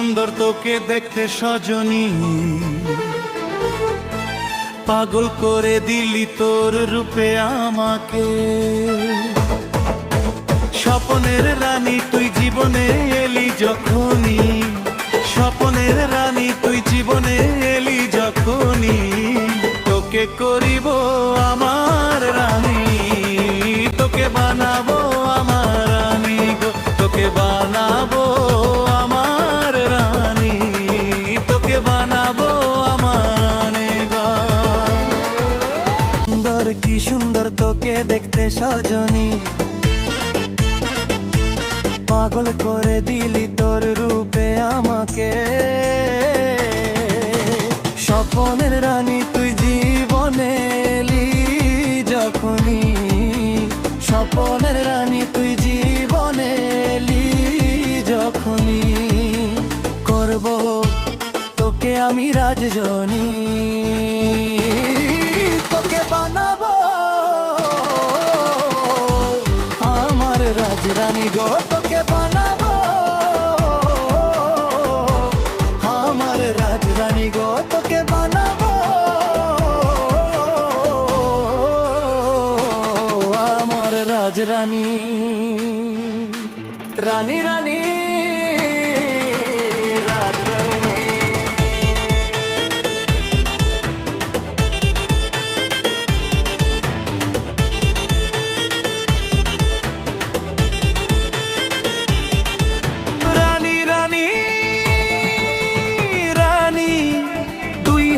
সুন্দর তোকে দেখতে সজনী, পাগল করে দিলি তোর রূপে আমাকে। স্বপ্নের রানী তুই জীবনে এলি যখনই, স্বপ্নের রানী তুই জীবনে এলি যখনই, তোকে করিব আমার রানী, তোকে বানাবো আমার রানী গো, তোকে বানাবো আমার রানী, তোকে বানাবো আমার রানী গো। সুন্দর কি সুন্দর তোকে দেখতে সজনী, পাগল করে দিলি তোর রূপে আমাকে। স্বপ্নের রানী তুই জীবনে এলি যখনই, স্বপ্নের রানী তুই জীবনে এলি যখনই, করব তোকে আমি রাজজনী, তোকে বানাবো আমার রাজরানী গো, তোকে বানাবো আমার রাজরানী গো, তোকে বানাবো আমার রাজরানী। রানী রানী রাজরানী,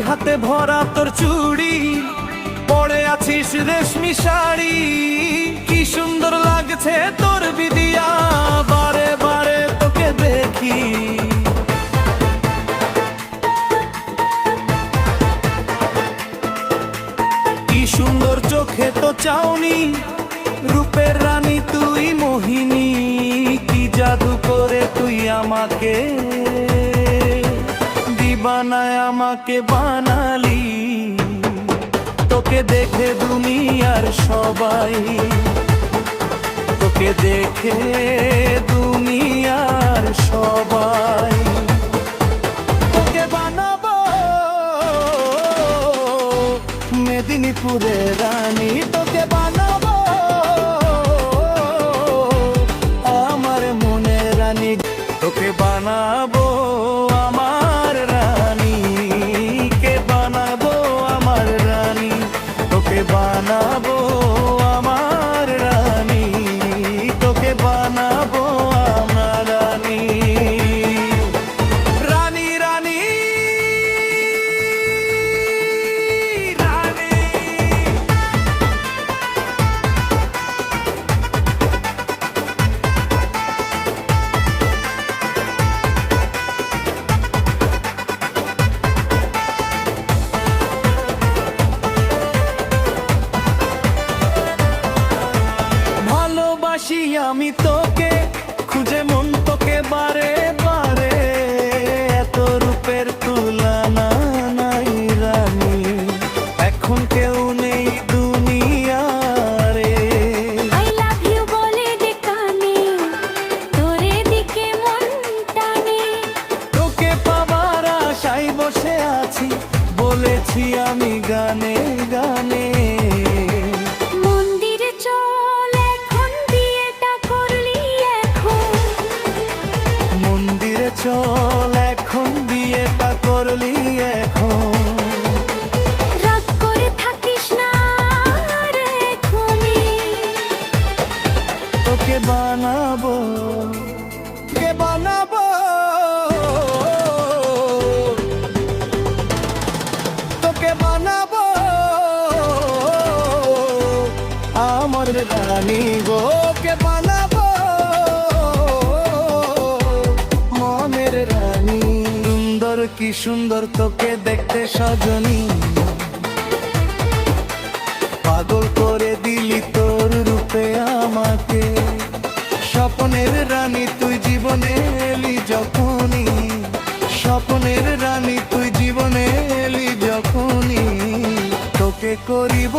হাতে ভরা তোর চুড়ি, পরে আছিস রেশমি শাড়ি, কি সুন্দর লাগছে তোর বিদিয়া, বারে বারে তোকে দেখি। কি সুন্দর চোখে তো চাউনি, রূপের রানী তুই মোহিনী, কি জাদু করে তুই আমাকে বানায় আমাকে বানালি, তোকে দেখে দুনিয়ার সবাই, তোকে দেখে দুনিয়ার সবাই, তোকে বানাবো মেদিনীপুরের রানী, তোকে বানাবো আমার মনের রানী, তোকে বানাবো আমার রানী, কে বানাবো আমার রানী, তোকে বানাবো আমার রানী, তোকে বানাবো আমার রানী। রানী রানী রানী, ভালোবাসি আমি তোকে, খুঁজে মন তোকে বারে বারে, এত রূপের তুলনা নাই রানী, এখন কেউ নেই দুনিয়ারে। I love you বলে যে কানে, তোরে দিকে মন টানে, তোকে পাবার আশায় বসে আছি, বলেছি আমি গানে গানে। মন্দিরে চল এখন বিয়েটা করলি এখন, মন্দিরে চল এখন বিয়েটা করলি এখন, রাগ করে থাকিস না রে এখনি, তোকে বানাবো, তোকে বানাবো, তোকে বানাবো আমার রানী গো, কে বানাবো মনের রানী। সুন্দর কি সুন্দর তোকে দেখতে সজনী, পাগল করে দিলি তোর রূপে আমাকে। স্বপ্নের রানী তুই জীবনে এলি যখনই, স্বপ্নের রানী তুই জীবনে এলি যখনই, তোকে করিব